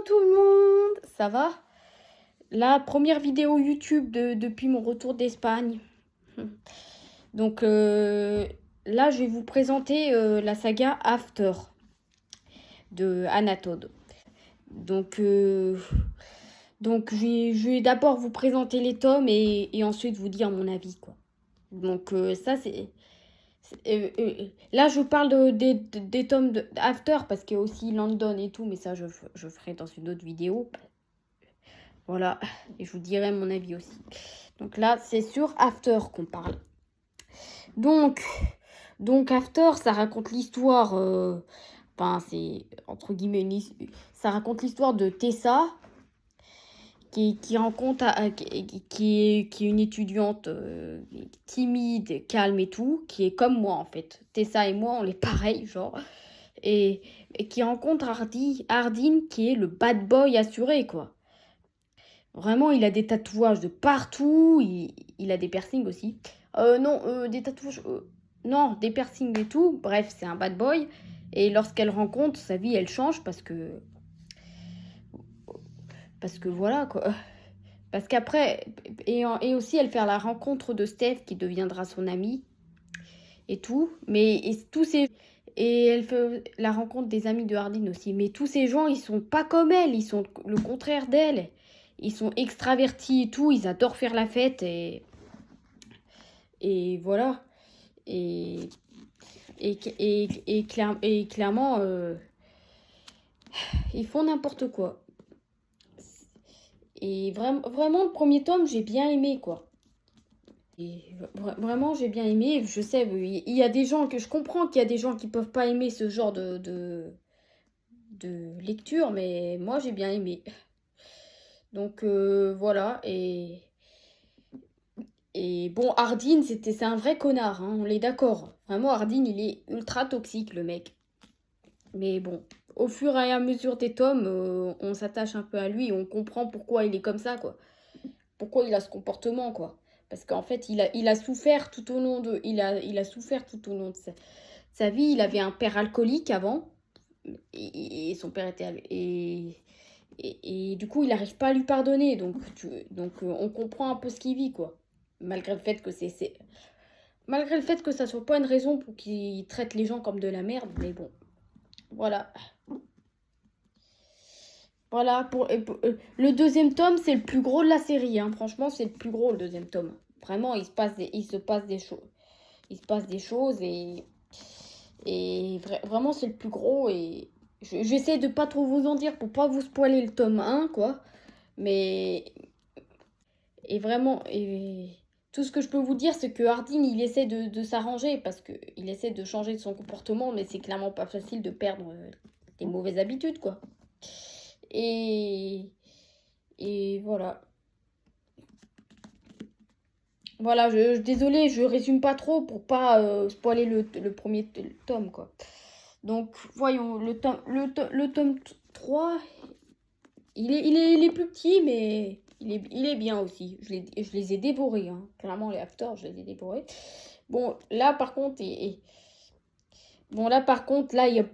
tout le monde, ça va? La première vidéo YouTube depuis mon retour d'Espagne. Donc là, je vais vous présenter la saga After de Anatole. Donc, je vais d'abord vous présenter les tomes et ensuite vous dire mon avis, quoi. Donc ça, là, je parle des tomes After parce qu'il y a aussi London et tout, mais ça, je ferai dans une autre vidéo. Voilà, et je vous dirai mon avis aussi. Donc là, c'est sur After qu'on parle. Donc After, ça raconte l'histoire, enfin, c'est entre guillemets, ça raconte l'histoire de Tessa, qui rencontre, qui est une étudiante timide, calme et tout, qui est comme moi en fait. Tessa et moi, on est pareil, genre. Et qui rencontre Hardin, qui est le bad boy assuré, quoi. Vraiment, il a des tatouages de partout. Il a des piercings aussi. Non, des tatouages. Non, des piercings et tout. Bref, c'est un bad boy. Et lorsqu'elle rencontre, sa vie, elle change parce que. Parce que voilà, quoi. Parce qu'après. Et aussi, elle fait la rencontre de Steph, qui deviendra son ami. Et tout. Tous ces. Et elle fait la rencontre des amis de Hardin aussi. Mais tous ces gens, ils sont pas comme elle. Ils sont le contraire d'elle. Ils sont extravertis et tout. Ils adorent faire la fête. Et voilà. Et, et clairement, ils font n'importe quoi. Et vraiment, le premier tome, j'ai bien aimé, quoi. Et vraiment, j'ai bien aimé. Je sais, il y a des gens que je comprends qu'il y a des gens qui peuvent pas aimer ce genre de lecture, mais moi, j'ai bien aimé. Donc, voilà. Et bon, Hardin, c'est un vrai connard, hein, on est d'accord. Vraiment, Hardin, il est ultra toxique, le mec. Mais bon, au fur et à mesure des tomes, on s'attache un peu à lui et on comprend pourquoi il est comme ça, quoi. Pourquoi il a ce comportement, quoi. Parce qu'en fait, il a souffert tout au long de, il a souffert tout au long de sa vie. Il avait un père alcoolique avant. Et son père était... Et du coup, il n'arrive pas à lui pardonner. Donc on comprend un peu ce qu'il vit, quoi. Malgré le fait que malgré le fait que ça soit pas une raison pour qu'il traite les gens comme de la merde. Mais bon, voilà. Voilà, le deuxième tome, c'est le plus gros de la série, hein. Franchement, c'est le plus gros, le deuxième tome. Vraiment, il se passe des choses. Il se passe des choses et vraiment, c'est le plus gros. Et j'essaie de pas trop vous en dire pour pas vous spoiler le tome 1, quoi. Mais, et vraiment, tout ce que je peux vous dire, c'est que Hardin, il essaie de s'arranger parce qu'il essaie de changer son comportement, mais c'est clairement pas facile de perdre des mauvaises habitudes, quoi. Et, et voilà. Voilà, désolée, je résume pas trop pour pas spoiler le premier tome, quoi. Donc, voyons, le tome 3, il est plus petit, mais il est bien aussi. Je les ai dévorés, hein. Clairement, les After, je les ai dévorés. Bon, là, par contre, là, il y a,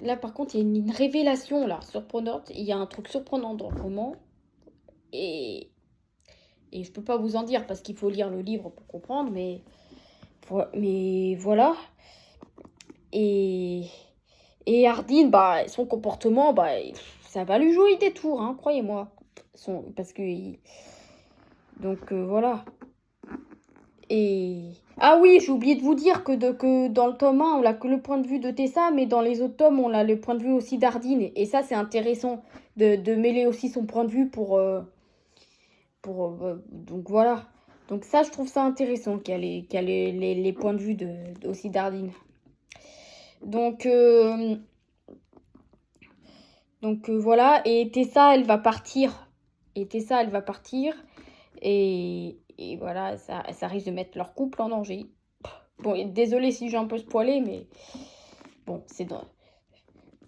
là, par contre, il y a une révélation, là, surprenante. Il y a un truc surprenant dans le roman. Et je peux pas vous en dire parce qu'il faut lire le livre pour comprendre, mais voilà. Et, Hardin, bah, son comportement, bah, ça va lui jouer des tours, hein, croyez-moi. Parce que. Donc voilà. Et. Ah oui, j'ai oublié de vous dire que dans le tome 1, on a que le point de vue de Tessa, mais dans les autres tomes, on a le point de vue aussi d'Hardin. Et ça, c'est intéressant de mêler aussi son point de vue donc voilà. Donc ça, je trouve ça intéressant qu'il y a les points de vue aussi d'Hardin. Donc, voilà. Et Tessa, elle va partir. Et voilà, ça risque de mettre leur couple en danger. Bon, désolé si j'ai un peu spoilé, mais bon, c'est dans...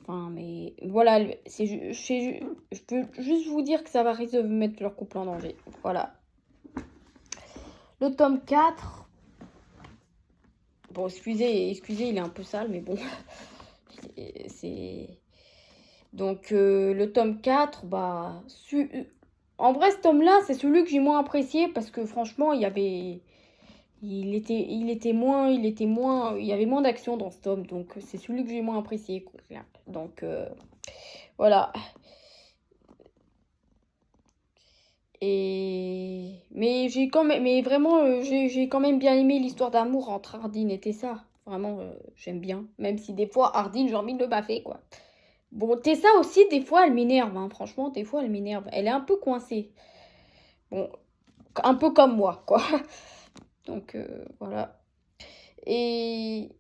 Enfin, mais voilà, je peux juste vous dire que ça va risquer de mettre leur couple en danger. Voilà. Le tome 4. Bon, excusez, il est un peu sale, mais bon. C'est... Donc, le tome 4, bah, en vrai, ce tome-là, c'est celui que j'ai moins apprécié parce que franchement, il y avait moins d'action dans ce tome. Donc, c'est celui que j'ai moins apprécié, quoi. Donc, voilà. Mais vraiment, j'ai quand même bien aimé l'histoire d'amour entre Ardyn et Tessa. Vraiment, j'aime bien. Même si des fois, Ardyn, j'ai envie de le baffer, quoi. Bon, Tessa aussi, des fois, elle m'énerve, hein. Franchement, des fois, elle m'énerve. Elle est un peu coincée. Bon, un peu comme moi, quoi. Donc, voilà. Et...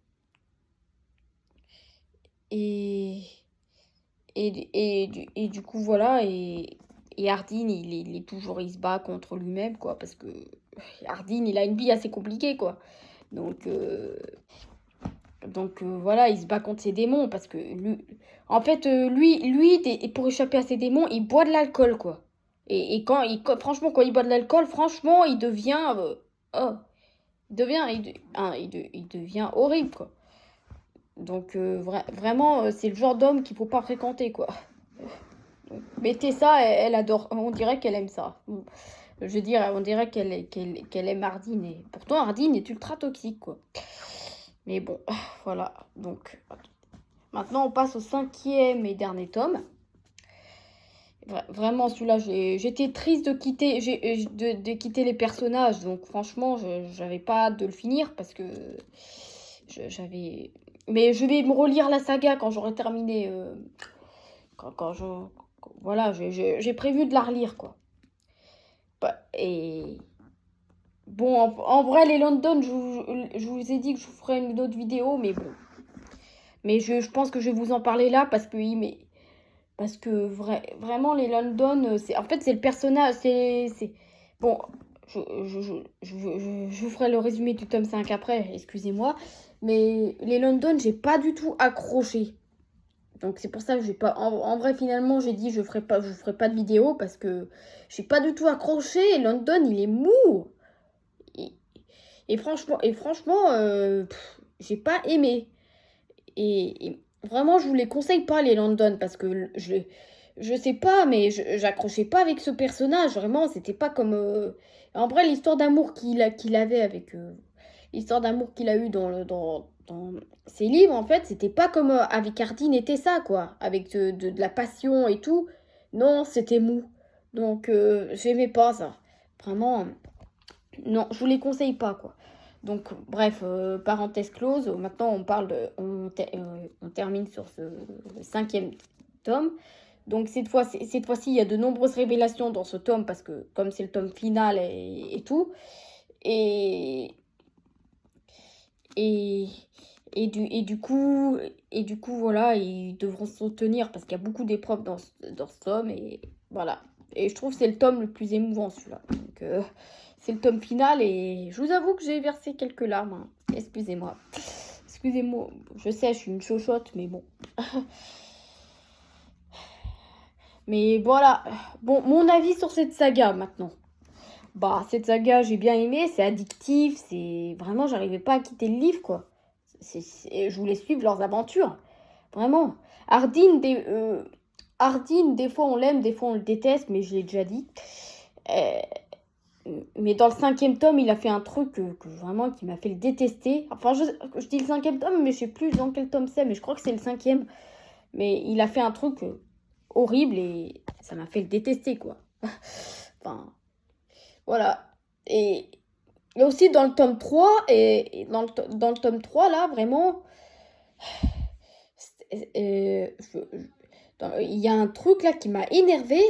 Et... Et du coup, voilà. Et Ardyn, il se bat contre lui-même, quoi. Parce que Ardyn, il a une vie assez compliquée, quoi. Donc, voilà, il se bat contre ses démons. Parce que en fait, pour échapper à ses démons, il boit de l'alcool, quoi. Et franchement, quand il boit de l'alcool, franchement, il devient... oh, il devient horrible, quoi. Donc, vraiment, c'est le genre d'homme qu'il faut pas fréquenter, quoi. Mais Tessa, elle adore. On dirait qu'elle aime ça. Bon, je veux dire, on dirait qu'elle aime Ardyn. Et pourtant, Ardyn est ultra toxique, quoi. Mais bon, voilà. Donc, maintenant, on passe au 5e et dernier tome. Vraiment, celui-là, j'étais triste de quitter les personnages. Donc, franchement, j'avais pas hâte de le finir parce que j'avais... Mais je vais me relire la saga quand j'aurai terminé. Quand je... Voilà, j'ai prévu de la relire, quoi. Et... Bon, en vrai, les London, je vous ai dit que je vous ferai une autre vidéo, mais bon. Mais je pense que je vais vous en parler là parce que... Parce que vraiment, les London, en fait, c'est le personnage. Bon, je vous ferai le résumé du tome 5 après, excusez-moi. Mais les London, j'ai pas du tout accroché. Donc c'est pour ça que j'ai pas. En vrai, finalement, j'ai dit je vous ferai pas de vidéo parce que j'ai pas du tout accroché. London, il est mou. Et, et franchement, j'ai pas aimé. Et vraiment, je vous les conseille pas, les London, parce que je sais pas, mais j'accrochais pas avec ce personnage. Vraiment, c'était pas comme. En vrai, l'histoire d'amour qu'il avait avec. L'histoire d'amour qu'il a eu dans ses livres, en fait, c'était pas comme avec Ardyn et Tessa, quoi. Avec de la passion et tout. Non, c'était mou. Donc, j'aimais pas ça. Vraiment, non, je vous les conseille pas, quoi. Donc, bref, parenthèse close. Maintenant, on termine sur ce 5e tome. Donc, cette fois-ci, il y a de nombreuses révélations dans ce tome parce que, comme c'est le tome final et tout. Et, et, et du coup, voilà, ils devront se soutenir parce qu'il y a beaucoup d'épreuves dans ce tome. Et voilà. Et je trouve que c'est le tome le plus émouvant, celui-là. Donc, c'est le tome final et je vous avoue que j'ai versé quelques larmes, hein. Excusez-moi. Excusez-moi. Je sais, je suis une chochotte, mais bon. Mais voilà. Bon, mon avis sur cette saga maintenant. Bah, cette saga, j'ai bien aimé. C'est addictif. C'est vraiment, j'arrivais pas à quitter le livre, quoi. Je voulais suivre leurs aventures. Vraiment. Ardyn, des fois on l'aime, des fois on le déteste, mais je l'ai déjà dit. Euh, mais dans le 5e tome, il a fait un truc vraiment qui m'a fait le détester. Enfin, je dis le 5e tome, mais je sais plus dans quel tome c'est, mais je crois que c'est le 5e. Mais il a fait un truc horrible et ça m'a fait le détester, quoi. Enfin, voilà. Et aussi dans le tome 3, et dans le tome 3 là, vraiment, il y a un truc là qui m'a énervé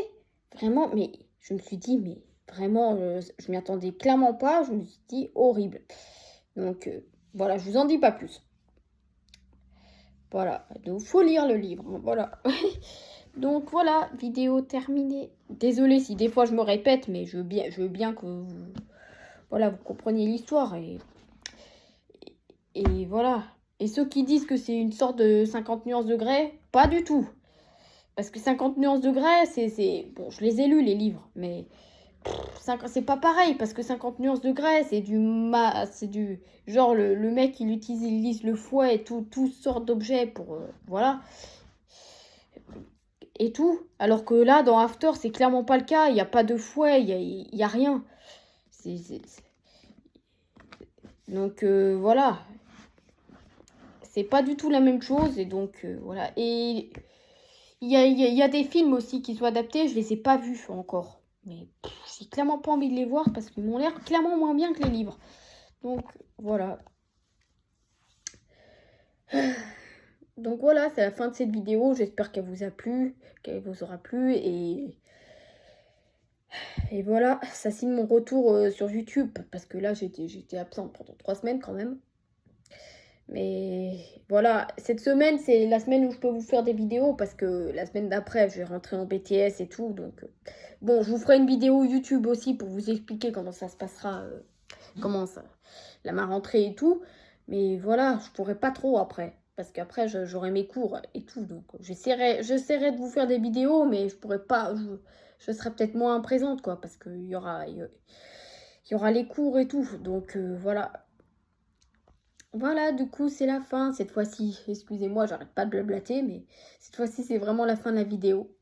vraiment, mais je me suis dit, mais vraiment, je m'y attendais clairement pas, je me suis dit horrible. Donc voilà, je vous en dis pas plus. Voilà, donc faut lire le livre, hein, voilà. Donc voilà, vidéo terminée. Désolée si des fois je me répète, mais je veux bien que voilà, vous compreniez l'histoire et voilà. Et ceux qui disent que c'est une sorte de 50 nuances de grès, pas du tout. Parce que 50 nuances de grès, bon, je les ai lus les livres, mais c'est pas pareil parce que 50 nuances de grès, c'est du genre le mec il utilise le fouet et toutes sortes d'objets pour voilà. et tout. Alors que là, dans After, c'est clairement pas le cas. Il n'y a pas de fouet, il y a rien. Donc voilà. C'est pas du tout la même chose. Et donc voilà. Et il y a des films aussi qui sont adaptés. Je les ai pas vus encore. Mais j'ai clairement pas envie de les voir parce qu'ils m'ont l'air clairement moins bien que les livres. Donc voilà. Donc voilà, c'est la fin de cette vidéo. J'espère qu'elle vous a plu, qu'elle vous aura plu. Et voilà, ça signe mon retour sur YouTube. Parce que là, j'étais absente pendant 3 semaines quand même. Mais voilà, cette semaine, c'est la semaine où je peux vous faire des vidéos. Parce que la semaine d'après, je vais rentrer en BTS et tout. Donc bon, je vous ferai une vidéo YouTube aussi pour vous expliquer comment ça se passera. Comment ça, ma rentrée et tout. Mais voilà, je pourrais pas trop après. Parce qu'après, j'aurai mes cours et tout. Donc, j'essaierai de vous faire des vidéos, mais je pourrais pas. Je serai peut-être moins présente, quoi. Parce qu'il y aura les cours et tout. Donc, voilà. Voilà, du coup, c'est la fin cette fois-ci. Excusez-moi, j'arrête pas de blablater, mais cette fois-ci, c'est vraiment la fin de la vidéo.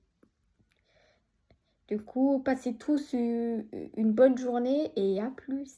Du coup, passez tous une bonne journée et à plus.